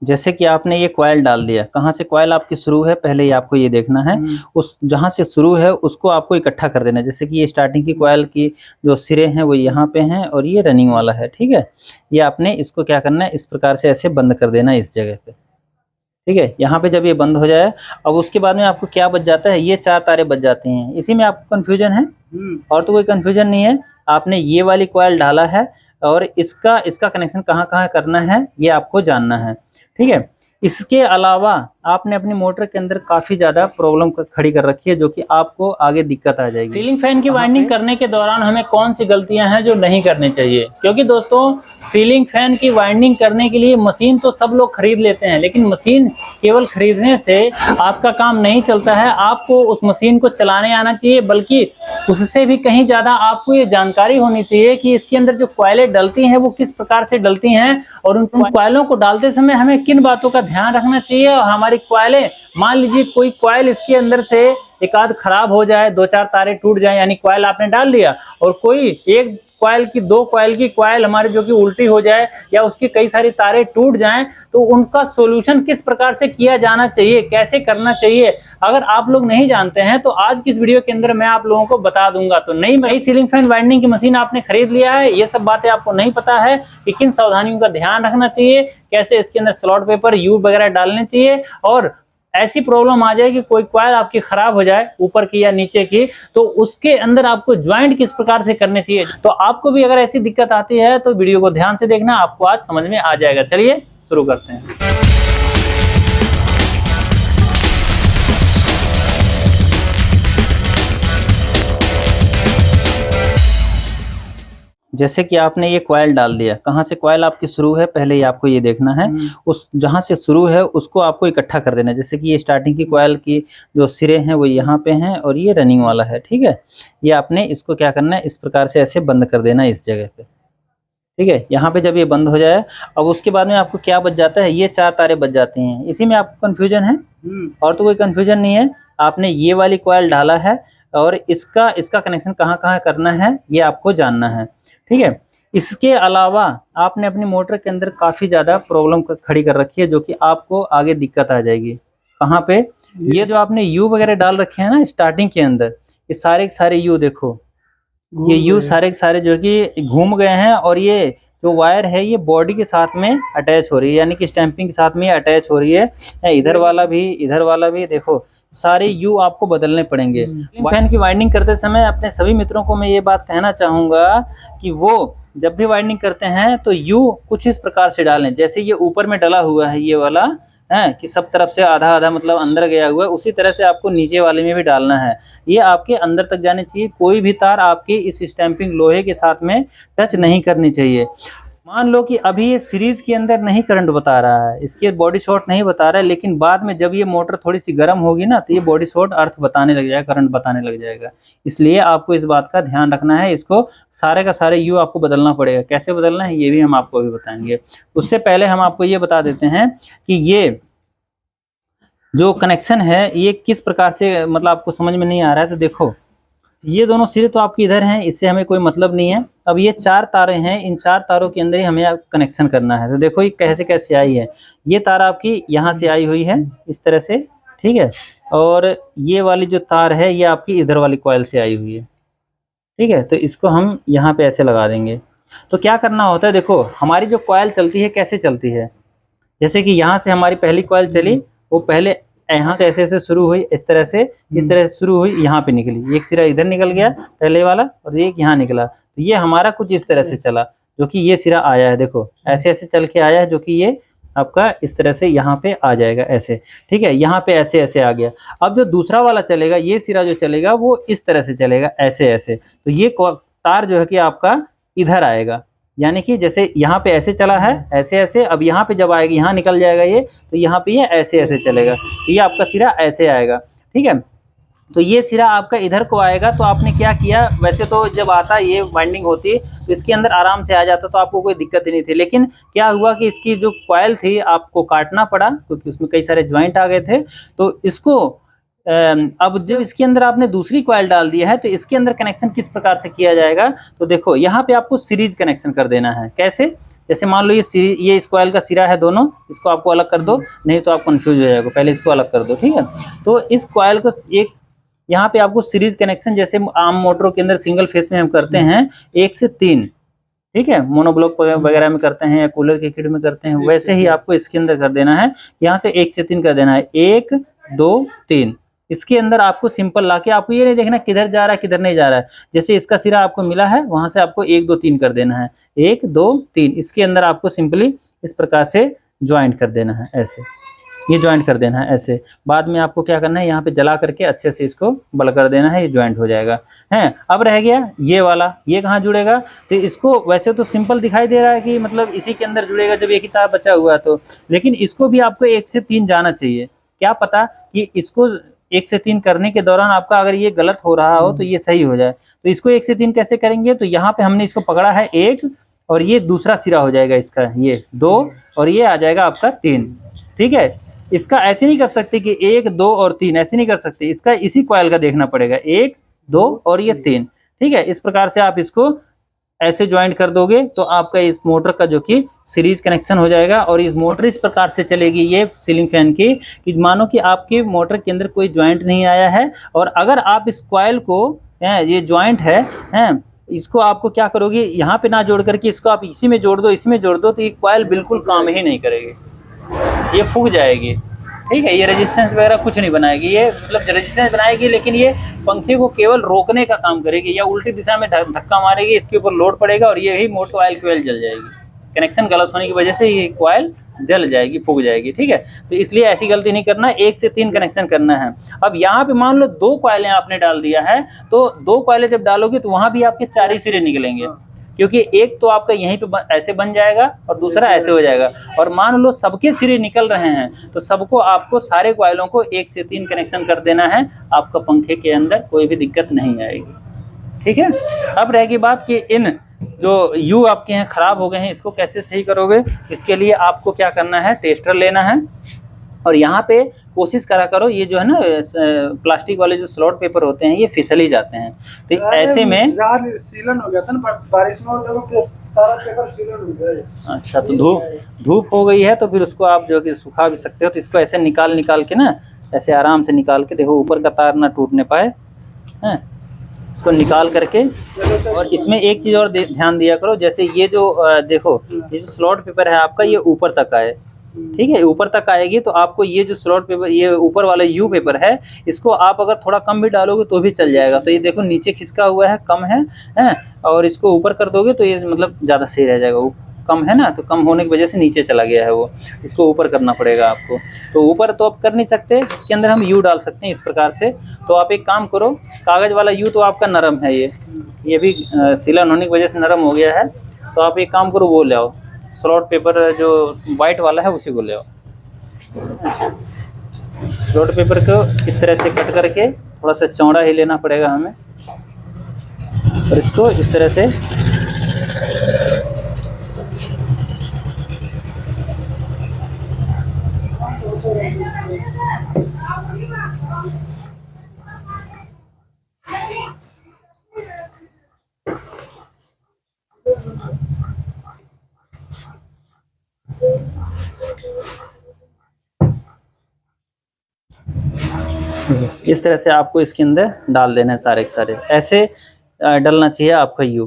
जैसे कि आपने ये कॉइल डाल दिया, कहाँ से कॉइल आपकी शुरू है पहले ही आपको ये देखना है। उस जहाँ से शुरू है उसको आपको इकट्ठा कर देना है। जैसे कि ये स्टार्टिंग की कॉइल की जो सिरे हैं वो यहाँ पे हैं और ये रनिंग वाला है, ठीक है। ये आपने इसको क्या करना है, इस प्रकार से ऐसे बंद कर देना है इस जगह पे, ठीक है। यहाँ पे जब ये बंद हो जाए, अब उसके बाद में आपको क्या बच जाता है, ये 4 तारे बच जाती हैं। इसी में आपको कन्फ्यूजन है और तो कोई कन्फ्यूजन नहीं है। आपने ये वाली कॉइल डाला है और इसका इसका कनेक्शन कहाँ कहाँ करना है ये आपको जानना है, ठीक है। इसके अलावा आपने अपनी मोटर के अंदर काफी ज्यादा प्रॉब्लम खड़ी कर रखी है, जो कि आपको आगे दिक्कत आ जाएगी। सीलिंग फैन की वाइंडिंग करने के दौरान हमें कौन सी गलतियां हैं जो नहीं करनी चाहिए, क्योंकि दोस्तों सीलिंग फैन की वाइंडिंग करने के लिए मशीन तो सब लोग खरीद लेते हैं, लेकिन मशीन केवल खरीदने से आपका काम नहीं चलता है। आपको उस मशीन को चलाने आना चाहिए, बल्कि उससे भी कहीं ज्यादा आपको ये जानकारी होनी चाहिए कि इसके अंदर जो कॉइलें डलती हैं वो किस प्रकार से डलती हैं, और उन कॉइलों को डालते समय हमें किन बातों का ध्यान रखना चाहिए। और हमारी कॉइलें, मान लीजिए कोई कॉइल इसके अंदर से एक आध खराब हो जाए, 2-4 तारे टूट जाए, यानी कॉइल आपने डाल दिया और कोई एक कॉइल की 2 कॉइल की कॉइल हमारी जो कि उल्टी हो जाए या उसकी कई सारी तारे टूट जाएं, तो उनका सॉल्यूशन किस प्रकार से किया जाना चाहिए, कैसे करना चाहिए, अगर आप लोग नहीं जानते हैं तो आज की इस वीडियो के अंदर मैं आप लोगों को बता दूंगा। तो नई सीलिंग फैन वाइंडिंग की मशीन आपने खरीद लिया है, ये सब बातें आपको नहीं पता है कि किन सावधानियों का ध्यान रखना चाहिए, कैसे इसके अंदर स्लॉट पेपर यू वगैरह डालने चाहिए, और ऐसी प्रॉब्लम आ जाए कि कोई कॉइल आपकी खराब हो जाए ऊपर की या नीचे की, तो उसके अंदर आपको ज्वाइंट किस प्रकार से करने चाहिए। तो आपको भी अगर ऐसी दिक्कत आती है तो वीडियो को ध्यान से देखना, आपको आज समझ में आ जाएगा। चलिए शुरू करते हैं। जैसे कि आपने ये कॉइल डाल दिया, कहाँ से कॉइल आपकी शुरू है पहले ही आपको ये देखना है। उस जहाँ से शुरू है उसको आपको इकट्ठा कर देना है। जैसे कि ये स्टार्टिंग की कॉइल की जो सिरे हैं वो यहाँ पे हैं और ये रनिंग वाला है, ठीक है। ये आपने इसको क्या करना है, इस प्रकार से ऐसे बंद कर देना इस जगह पे, ठीक है। यहाँ पे जब ये बंद हो जाए, अब उसके बाद में आपको क्या बच जाता है, ये 4 तारे बच जाती हैं। इसी में आपको कन्फ्यूजन है और तो कोई कन्फ्यूजन नहीं है। आपने ये वाली कॉइल डाला है और इसका कनेक्शन कहाँ कहाँ करना है ये आपको जानना है, ठीक है। इसके अलावा आपने अपनी मोटर के अंदर काफी ज्यादा प्रॉब्लम खड़ी कर रखी है, जो कि आपको आगे दिक्कत आ जाएगी। कहाँ पे, ये जो आपने यू वगैरह डाल रखे हैं ना स्टार्टिंग के अंदर, ये सारे के सारे यू देखो, ये यू सारे के सारे जो कि घूम गए हैं, और ये जो वायर है ये बॉडी के साथ में अटैच हो रही है, यानी कि स्टैंपिंग के साथ में अटैच हो रही है। इधर वाला भी देखो, सारे यू आपको बदलने पड़ेंगे। फैन की वाइंडिंग करते समय अपने सभी मित्रों को मैं ये बात कहना चाहूँगा कि वो जब भी वाइंडिंग करते हैं तो यू कुछ इस प्रकार से डालें, जैसे ये ऊपर में डला हुआ है ये वाला है कि सब तरफ से आधा आधा मतलब अंदर गया हुआ है, उसी तरह से आपको नीचे वाले में भी डालना है। ये आपके अंदर तक जाने चाहिए, कोई भी तार आपकी इस स्टैंपिंग लोहे के साथ में टच नहीं करनी चाहिए। मान लो कि अभी ये सीरीज के अंदर नहीं करंट बता रहा है, इसके बॉडी शॉर्ट नहीं बता रहा है, लेकिन बाद में जब ये मोटर थोड़ी सी गर्म होगी ना तो ये बॉडी शॉर्ट अर्थ बताने लग जाएगा, करंट बताने लग जाएगा। इसलिए आपको इस बात का ध्यान रखना है, इसको सारे का सारे यू आपको बदलना पड़ेगा। कैसे बदलना है ये भी हम आपको अभी बताएंगे। उससे पहले हम आपको ये बता देते हैं कि ये जो कनेक्शन है ये किस प्रकार से, मतलब आपको समझ में नहीं आ रहा है तो देखो, ये दोनों सिरे तो आपके इधर हैं, इससे हमें कोई मतलब नहीं है। अब ये 4 तारे हैं, इन 4 तारों के अंदर ही हमें कनेक्शन करना है। तो देखो ये कैसे आई है, ये तार आपकी यहाँ से आई हुई है इस तरह से, ठीक है, और ये वाली जो तार है ये आपकी इधर वाली कॉइल से आई हुई है, ठीक है। तो इसको हम यहाँ पे ऐसे लगा देंगे। तो क्या करना होता है, देखो हमारी जो कॉइल चलती है कैसे चलती है, जैसे कि यहाँ से हमारी पहली कॉइल चली, वो पहले यहाँ से ऐसे शुरू हुई, इस तरह से शुरू हुई, यहाँ पे निकली, एक सिरा इधर निकल गया पहले वाला और एक यहाँ निकला। तो ये हमारा कुछ इस तरह से चला, जो कि ये सिरा आया है, देखो ऐसे चल के आया है, जो कि ये आपका इस तरह से यहाँ पे आ जाएगा ऐसे, ठीक है। यहाँ पे ऐसे आ गया। अब जो दूसरा वाला चलेगा, ये सिरा जो चलेगा वो इस तरह से चलेगा ऐसे। तो ये तार जो है कि आपका इधर आएगा, यानी कि जैसे यहाँ पे ऐसे चला है ऐसे, अब यहाँ पे जब आएगा यहाँ निकल जाएगा ये, तो यहाँ पे ये ऐसे चलेगा, तो ये आपका सिरा ऐसे आएगा, ठीक है। तो ये सिरा आपका इधर को आएगा। तो आपने क्या किया, वैसे तो जब आता ये वाइंडिंग होती तो इसके अंदर आराम से आ जाता, तो आपको कोई दिक्कत ही नहीं थी, लेकिन क्या हुआ कि इसकी जो कॉइल थी आपको काटना पड़ा, क्योंकि उसमें कई सारे ज्वाइंट आ गए थे। तो इसको अब जब इसके अंदर आपने दूसरी कॉइल डाल दिया है तो इसके अंदर कनेक्शन किस प्रकार से किया जाएगा, तो देखो यहाँ पे आपको सीरीज कनेक्शन कर देना है। कैसे, जैसे मान लो ये इस कॉइल का सिरा है दोनों, इसको आपको अलग कर दो, नहीं तो आप कंफ्यूज हो जाएगा, पहले इसको अलग कर दो, ठीक है। तो इस कॉइल को एक यहाँ पे आपको सीरीज कनेक्शन, जैसे आम मोटरों के अंदर सिंगल फेस में हम करते हैं 1 से 3, ठीक है, मोनोब्लॉक वगैरह में करते हैं या कूलर के किट में करते हैं, वैसे ही आपको इसके अंदर कर देना है। यहाँ से 1 से 3 कर देना है, 1 2 3। इसके अंदर आपको सिंपल लाके आपको ये नहीं देखना किधर जा रहा है किधर नहीं जा रहा है। जैसे इसका सिरा आपको मिला है वहां से आपको 1 2 3 कर देना है, 1 2 3। इसके अंदर आपको सिंपली इस प्रकार से ज्वाइंट कर देना है, ऐसे ये ज्वाइंट कर देना है ऐसे। बाद में आपको क्या करना है, यहाँ पे जला करके अच्छे से इसको बल कर देना है, ये ज्वाइंट हो जाएगा है। अब रह गया ये वाला, ये कहाँ जुड़ेगा, तो इसको वैसे तो सिंपल दिखाई दे रहा है कि मतलब इसी के अंदर जुड़ेगा जब एक ही तार बचा हुआ है तो, लेकिन इसको भी आपको 1 से 3 जाना चाहिए। क्या पता कि इसको 1 से 3 करने के दौरान आपका अगर ये गलत हो रहा हो तो ये सही हो जाए। तो इसको 1 से 3 कैसे करेंगे, तो यहाँ पे हमने इसको पकड़ा है 1 और ये दूसरा सिरा हो जाएगा इसका, ये 2 और ये आ जाएगा आपका 3, ठीक है। इसका ऐसे नहीं कर सकते कि 1 2 और 3, ऐसे नहीं कर सकते, इसका इसी कॉइल का देखना पड़ेगा 1 2 और ये 3, ठीक है। इस प्रकार से आप इसको ऐसे ज्वाइंट कर दोगे तो आपका इस मोटर का जो कि सीरीज कनेक्शन हो जाएगा। और इस मोटर इस प्रकार से चलेगी ये सीलिंग फैन की, कि मानो कि आपके मोटर के अंदर कोई ज्वाइंट नहीं आया है, और अगर आप इस कॉइल को ये ज्वाइंट है इसको आपको क्या करोगे, यहाँ पे ना जोड़ करके इसको आप इसी में जोड़ दो, इसमें जोड़ दो, तो ये कॉइल बिल्कुल काम ही नहीं करेगी, ये फूक जाएगी, ठीक है। ये रेजिस्टेंस वगैरह कुछ नहीं बनाएगी, ये मतलब रेजिस्टेंस बनाएगी लेकिन ये पंखे को केवल रोकने का काम करेगी, या उल्टी दिशा में धक्का मारेगी, इसके ऊपर लोड पड़ेगा और ये ही मोटर कॉइल जल जाएगी। कनेक्शन गलत होने की वजह से ये कॉइल जल जाएगी, फूक जाएगी, ठीक है। तो इसलिए ऐसी गलती नहीं करना, 1 से 3 कनेक्शन करना है। अब यहाँ पे मान लो 2 कॉइलें आपने डाल दिया है, तो 2 कॉइलें जब डालोगे तो वहां भी आपके 4 ही सिरे निकलेंगे, क्योंकि एक तो आपका यहीं पे ऐसे बन जाएगा और दूसरा ऐसे हो जाएगा। और मान लो सबके सिरे निकल रहे हैं तो सबको आपको सारे कॉइलों को 1 से 3 कनेक्शन कर देना है, आपका पंखे के अंदर कोई भी दिक्कत नहीं आएगी, ठीक है। अब रहेगी बात कि इन जो यू आपके हैं खराब हो गए हैं, इसको कैसे सही करोगे। इसके लिए आपको क्या करना है, टेस्टर लेना है और यहाँ पे कोशिश करा करो, ये जो है ना प्लास्टिक वाले जो स्लॉट पेपर होते हैं ये फिसल ही जाते हैं, तो ऐसे में सीलन हो गया था ना बारिश में, और देखो सारा पेपर सीलन हो गया। अच्छा, तो धूप हो गई है तो फिर उसको आप जो कि सुखा भी सकते हो। तो इसको ऐसे निकाल के ना, ऐसे आराम से निकाल के देखो, ऊपर का तार ना टूटने पाए, हैं इसको निकाल करके। और इसमें एक चीज़ और ध्यान दिया करो, जैसे ये जो देखो ये जो स्लॉट पेपर है आपका ये ऊपर तक आए, ठीक है, ऊपर तक आएगी तो आपको ये जो स्लॉट पेपर, ये ऊपर वाला यू पेपर है, इसको आप अगर थोड़ा कम भी डालोगे तो भी चल जाएगा। तो ये देखो नीचे खिसका हुआ है, कम है, और इसको ऊपर कर दोगे तो ये मतलब ज़्यादा सही रह जाएगा। वो कम है ना, तो कम होने की वजह से नीचे चला गया है वो, इसको ऊपर करना पड़ेगा आपको। तो ऊपर तो आप कर नहीं सकते, इसके अंदर हम यू डाल सकते हैं इस प्रकार से। तो आप एक काम करो, कागज़ वाला यू तो आपका नरम है, ये भी सीलन होने की वजह से नरम हो गया है, तो आप एक काम करो वो ले आओ, स्लॉट पेपर जो वाइट वाला है उसी को ले आओ। स्लॉट पेपर को इस तरह से कट करके थोड़ा सा चौड़ा ही लेना पड़ेगा हमें, और इसको इस तरह से इस तरह से आपको इसके अंदर डाल देना है सारे के सारे, ऐसे डलना चाहिए आपका यू।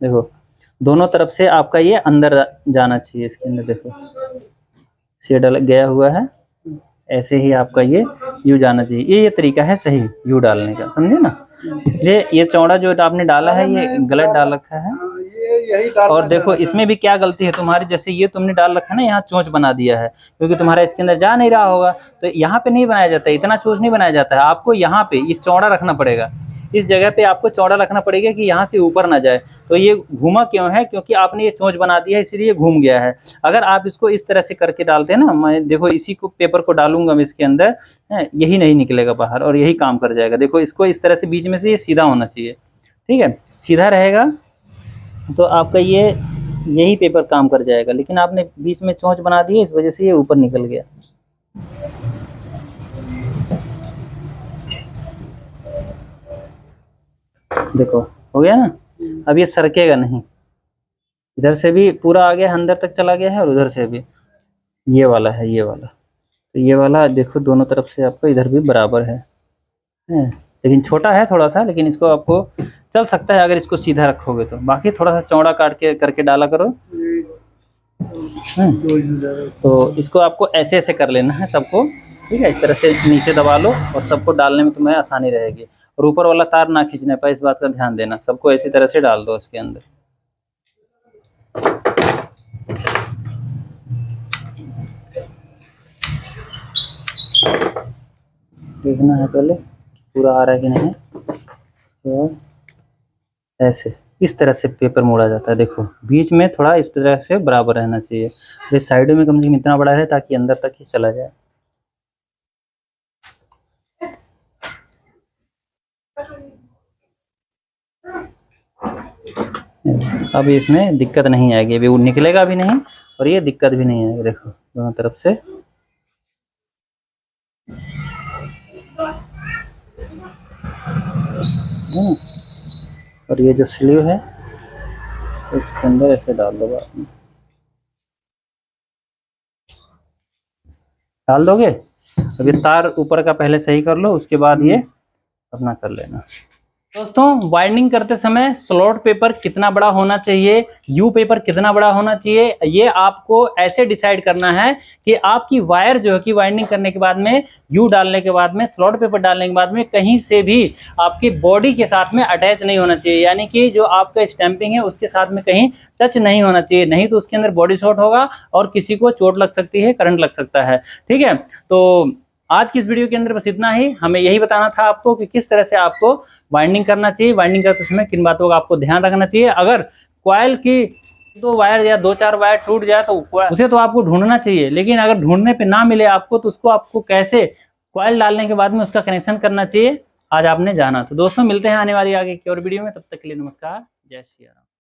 देखो दोनों तरफ से आपका ये अंदर जाना चाहिए इसके अंदर, देखो से डल गया हुआ है, ऐसे ही आपका ये यू जाना चाहिए। ये तरीका है सही यू डालने का, समझे ना। इसलिए ये चौड़ा जो आपने डाला है ये गलत डाल रखा है। और देखो इसमें भी क्या गलती है तुम्हारी, जैसे ये तुमने डाल रखा है ना, यहाँ चोंच बना दिया है, क्योंकि तुम्हारा इसके अंदर जा नहीं रहा होगा, तो यहाँ पे नहीं बनाया जाता है, इतना चोंच नहीं बनाया जाता है। आपको यहाँ पे ये चौड़ा रखना पड़ेगा, इस जगह पे आपको चौड़ा रखना पड़ेगा कि यहाँ से ऊपर ना जाए। तो ये घूमा क्यों है, क्योंकि आपने ये चोंच बना दिया है, इसलिए घूम गया है। अगर आप इसको इस तरह से करके डालते हैं ना, मैं देखो इसी को पेपर को डालूंगा मैं इसके अंदर, यही नहीं निकलेगा बाहर और यही काम कर जाएगा। देखो इसको इस तरह से बीच में से ये सीधा होना चाहिए, ठीक है, सीधा रहेगा तो आपका ये यही पेपर काम कर जाएगा। लेकिन आपने बीच में चोंच बना दी है, इस वजह से ये ऊपर निकल गया। देखो हो गया ना, अब ये सरकेगा नहीं, इधर से भी पूरा आ गया, अंदर तक चला गया है, और उधर से भी ये वाला है, ये वाला। तो ये वाला देखो दोनों तरफ से आपको इधर भी बराबर है, लेकिन छोटा है थोड़ा सा, लेकिन इसको आपको चल सकता है अगर इसको सीधा रखोगे तो। बाकी थोड़ा सा चौड़ा काट के करके डाला करो। तो इसको आपको ऐसे ऐसे कर लेना है सबको, ठीक है। इस तरह से नीचे दबा लो और सबको डालने में तुम्हें आसानी रहेगी। और ऊपर वाला तार ना खींचने पर, इस बात का ध्यान देना। सबको इसी तरह से डाल दो इसके अंदर। देखना है पहले पूरा आ रहा है कि नहीं। तो ऐसे इस तरह से पेपर मोड़ा जाता है। देखो बीच में थोड़ा इस तरह से बराबर रहना चाहिए, फिर साइडों में कम से कम इतना बड़ा है ताकि अंदर तक ही चला जाए। अब इसमें दिक्कत नहीं आएगी, अभी वो निकलेगा भी नहीं और ये दिक्कत भी नहीं आएगी। देखो दोनों तरफ से और ये जो स्लीव है इसके अंदर ऐसे डाल दो। डाल दोगे। अभी तार ऊपर का पहले सही कर लो, उसके बाद ये अपना कर लेना। दोस्तों वाइंडिंग करते समय स्लॉट पेपर कितना बड़ा होना चाहिए, यू पेपर कितना बड़ा होना चाहिए, ये आपको ऐसे डिसाइड करना है कि आपकी वायर जो है कि वाइंडिंग करने के बाद में, यू डालने के बाद में, स्लॉट पेपर डालने के बाद में कहीं से भी आपकी बॉडी के साथ में अटैच नहीं होना चाहिए। यानी कि जो आपका स्टैंपिंग है उसके साथ में कहीं टच नहीं होना चाहिए, नहीं तो उसके अंदर बॉडी शॉर्ट होगा और किसी को चोट लग सकती है, करंट लग सकता है। ठीक है, तो आज की इस वीडियो के अंदर बस इतना ही। हमें यही बताना था आपको कि किस तरह से आपको वाइंडिंग करना चाहिए, वाइंडिंग करते समय किन बातों का आपको ध्यान रखना चाहिए। अगर कॉइल की 2 वायर या 2-4 वायर टूट जाए तो उसे तो आपको ढूंढना चाहिए, लेकिन अगर ढूंढने पे ना मिले आपको तो उसको आपको कैसे कॉइल डालने के बाद में उसका कनेक्शन करना चाहिए, आज आपने जाना। तो दोस्तों मिलते हैं आने वाली आगे की और वीडियो में, तब तक के लिए नमस्कार, जय श्री राम।